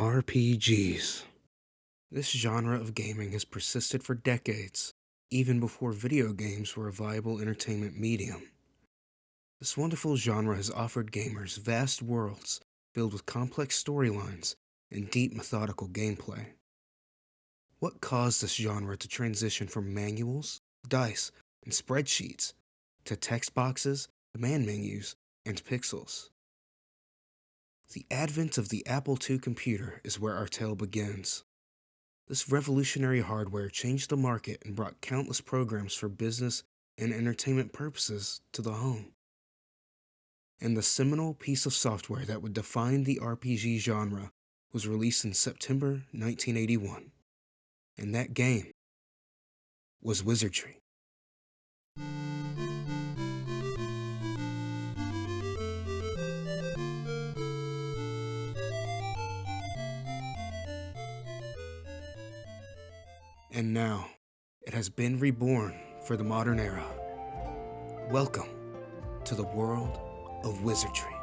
RPGs. This genre of gaming has persisted for decades, even before video games were a viable entertainment medium. This wonderful genre has offered gamers vast worlds filled with complex storylines and deep methodical gameplay. What caused this genre to transition from manuals, dice, and spreadsheets to text boxes, command menus, and pixels? The advent of the Apple II computer is where our tale begins. This revolutionary hardware changed the market and brought countless programs for business and entertainment purposes to the home. And the seminal piece of software that would define the RPG genre was released in September 1981. And that game was Wizardry. And now, it has been reborn for the modern era. Welcome to the world of Wizardry.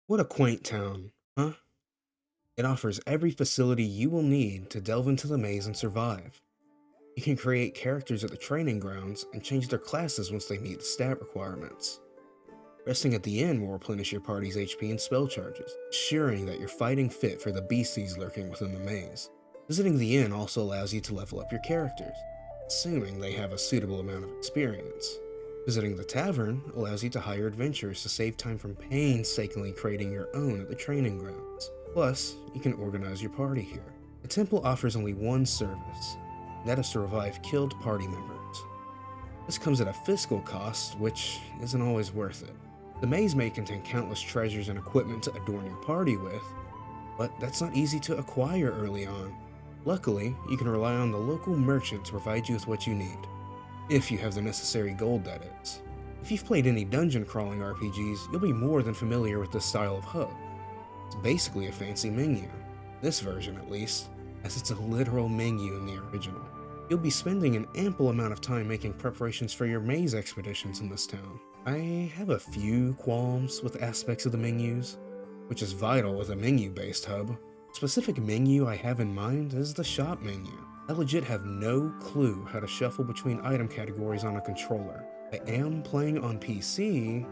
What a quaint town, huh? It offers every facility you will need to delve into the maze and survive. You can create characters at the training grounds and change their classes once they meet the stat requirements. Resting at the inn will replenish your party's HP and spell charges, ensuring that you're fighting fit for the beasties lurking within the maze. Visiting the inn also allows you to level up your characters, assuming they have a suitable amount of experience. Visiting the tavern allows you to hire adventurers to save time from painstakingly creating your own at the training grounds. Plus, you can organize your party here. The temple offers only one service, and that is to revive killed party members. This comes at a fiscal cost, which isn't always worth it. The maze may contain countless treasures and equipment to adorn your party with, but that's not easy to acquire early on. Luckily, you can rely on the local merchant to provide you with what you need. If you have the necessary gold, that is. If you've played any dungeon crawling RPGs, you'll be more than familiar with this style of hub. It's basically a fancy menu, this version at least, as it's a literal menu in the original. You'll be spending an ample amount of time making preparations for your maze expeditions in this town. I have a few qualms with aspects of the menus, which is vital with a menu-based hub. The specific menu I have in mind is the shop menu. I legit have no clue how to shuffle between item categories on a controller. I am playing on PC,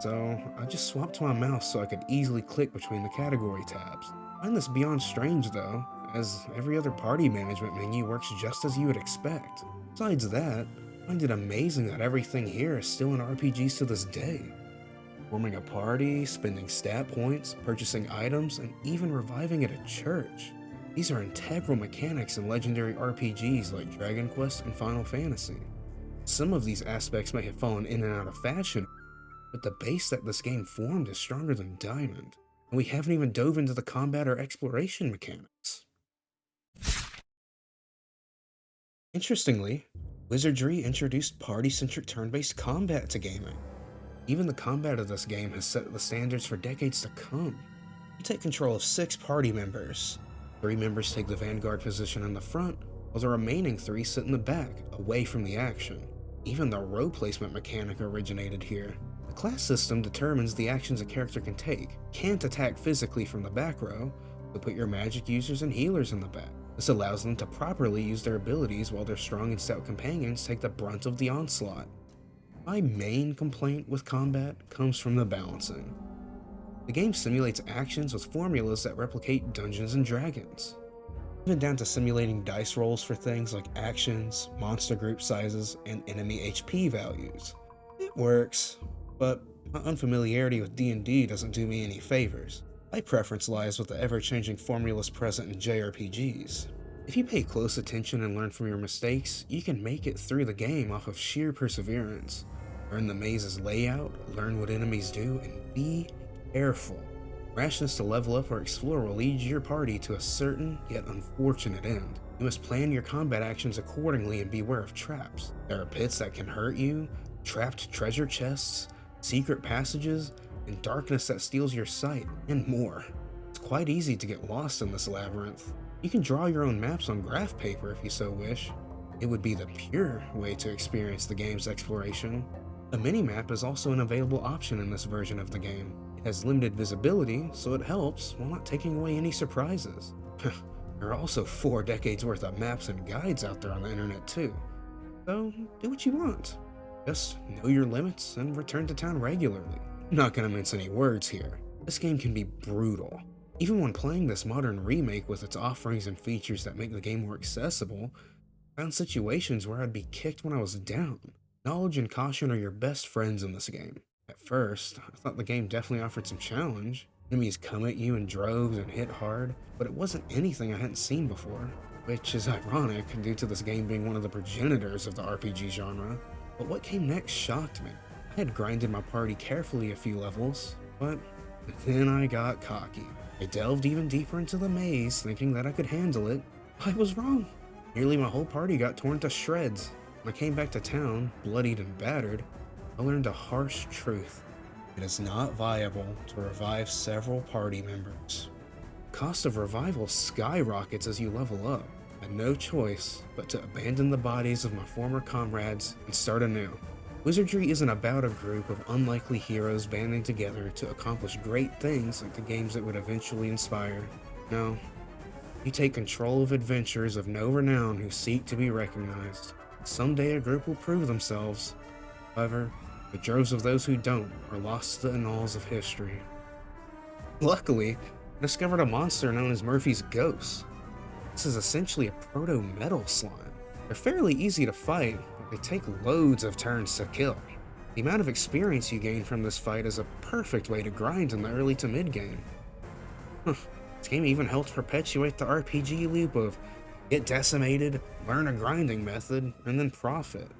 so I just swapped my mouse so I could easily click between the category tabs. I find this beyond strange though, as every other party management menu works just as you would expect. Besides that, I find it amazing that everything here is still in RPGs to this day. Forming a party, spending stat points, purchasing items, and even reviving at a church. These are integral mechanics in legendary RPGs like Dragon Quest and Final Fantasy. Some of these aspects may have fallen in and out of fashion, but the base that this game formed is stronger than Diamond, and we haven't even dove into the combat or exploration mechanics. Interestingly, Wizardry introduced party-centric turn-based combat to gaming. Even the combat of this game has set the standards for decades to come. You take control of 6 party members. 3 members take the vanguard position in the front, while the remaining 3 sit in the back, away from the action. Even the row placement mechanic originated here. The class system determines the actions a character can take. Can't attack physically from the back row, but put your magic users and healers in the back. This allows them to properly use their abilities while their strong and stout companions take the brunt of the onslaught. My main complaint with combat comes from the balancing. The game simulates actions with formulas that replicate Dungeons and Dragons, even down to simulating dice rolls for things like actions, monster group sizes, and enemy HP values. It works, but my unfamiliarity with D&D doesn't do me any favors. My preference lies with the ever-changing formulas present in JRPGs. If you pay close attention and learn from your mistakes, you can make it through the game off of sheer perseverance. Learn the maze's layout, learn what enemies do, and be careful. Rashness to level up or explore will lead your party to a certain yet unfortunate end. You must plan your combat actions accordingly and beware of traps. There are pits that can hurt you, trapped treasure chests, secret passages, and darkness that steals your sight, and more. It's quite easy to get lost in this labyrinth. You can draw your own maps on graph paper if you so wish, It would be the pure way to experience the game's exploration. A minimap is also an available option in this version of the game. It has limited visibility, so it helps while not taking away any surprises. There are also 4 decades worth of maps and guides out there on the internet too. So do what you want. Just know your limits and return to town regularly. I'm not gonna mince any words here. This game can be brutal. Even when playing this modern remake with its offerings and features that make the game more accessible, I found situations where I'd be kicked when I was down. Knowledge and caution are your best friends in this game. At first, I thought the game definitely offered some challenge. Enemies come at you in droves and hit hard, but it wasn't anything I hadn't seen before, which is ironic due to this game being one of the progenitors of the RPG genre. But what came next shocked me. I had grinded my party carefully a few levels, but then I got cocky. I delved even deeper into the maze, thinking that I could handle it. I was wrong. Nearly my whole party got torn to shreds. When I came back to town, bloodied and battered, I learned a harsh truth. It is not viable to revive several party members. The cost of revival skyrockets as you level up. I had no choice but to abandon the bodies of my former comrades and start anew. Wizardry isn't about a group of unlikely heroes banding together to accomplish great things like the games that would eventually inspire. No, you take control of adventurers of no renown who seek to be recognized. Someday a group will prove themselves. However, the droves of those who don't are lost to the annals of history. Luckily, I discovered a monster known as Murphy's Ghost. This is essentially a proto-metal slime. They're fairly easy to fight, but they take loads of turns to kill. The amount of experience you gain from this fight is a perfect way to grind in the early to mid game. This game even helps perpetuate the RPG loop of get decimated, learn a grinding method, and then profit.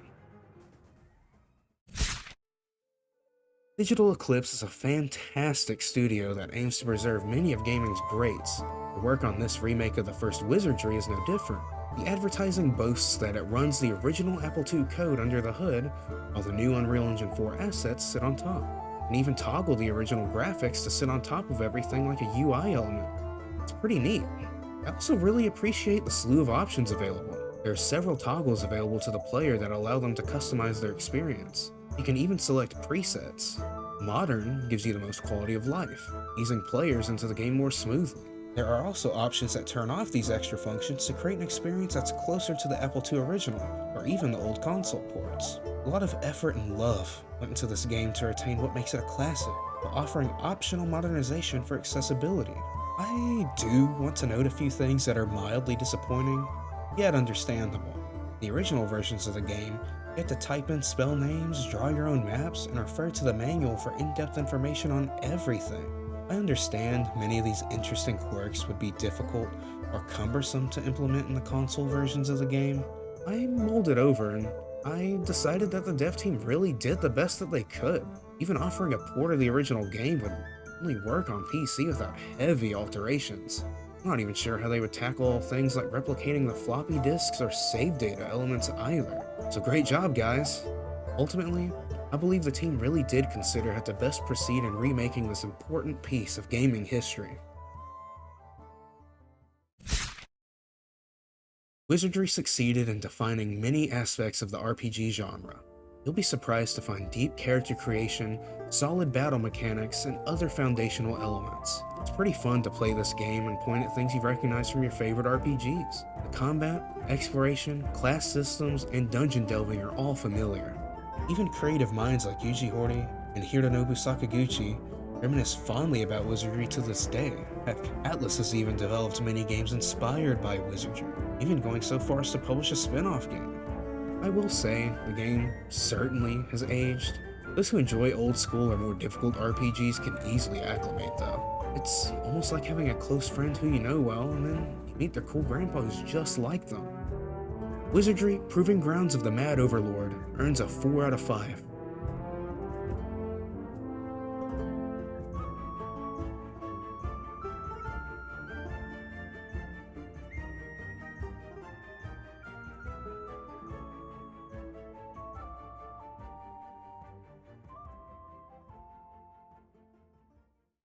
Digital Eclipse is a fantastic studio that aims to preserve many of gaming's greats. The work on this remake of the first Wizardry is no different. The advertising boasts that it runs the original Apple II code under the hood, while the new Unreal Engine 4 assets sit on top, and even toggle the original graphics to sit on top of everything like a UI element. It's pretty neat. I also really appreciate the slew of options available. There are several toggles available to the player that allow them to customize their experience. You can even select presets. Modern gives you the most quality of life, easing players into the game more smoothly. There are also options that turn off these extra functions to create an experience that's closer to the Apple II original, or even the old console ports. A lot of effort and love went into this game to retain what makes it a classic, while offering optional modernization for accessibility. I do want to note a few things that are mildly disappointing, yet understandable. The original versions of the game, you had to type in spell names, draw your own maps, and refer to the manual for in-depth information on everything. I understand many of these interesting quirks would be difficult or cumbersome to implement in the console versions of the game. I mulled it over and I decided that the dev team really did the best that they could. Even offering a port of the original game would only work on PC without heavy alterations. I'm not even sure how they would tackle things like replicating the floppy disks or save data elements either. So great job, guys. Ultimately, I believe the team really did consider how to best proceed in remaking this important piece of gaming history. Wizardry succeeded in defining many aspects of the RPG genre. You'll be surprised to find deep character creation, solid battle mechanics, and other foundational elements. It's pretty fun to play this game and point at things you've recognized from your favorite RPGs. The combat, exploration, class systems, and dungeon delving are all familiar. Even creative minds like Yuji Horii and Hironobu Sakaguchi reminisce fondly about Wizardry to this day. Heck, Atlas has even developed many games inspired by Wizardry, even going so far as to publish a spin-off game. I will say, the game certainly has aged. Those who enjoy old school or more difficult RPGs can easily acclimate though. It's almost like having a close friend who you know well, and then you meet their cool grandpa who's just like them. Wizardry, Proving Grounds of the Mad Overlord, earns a 4 out of 5.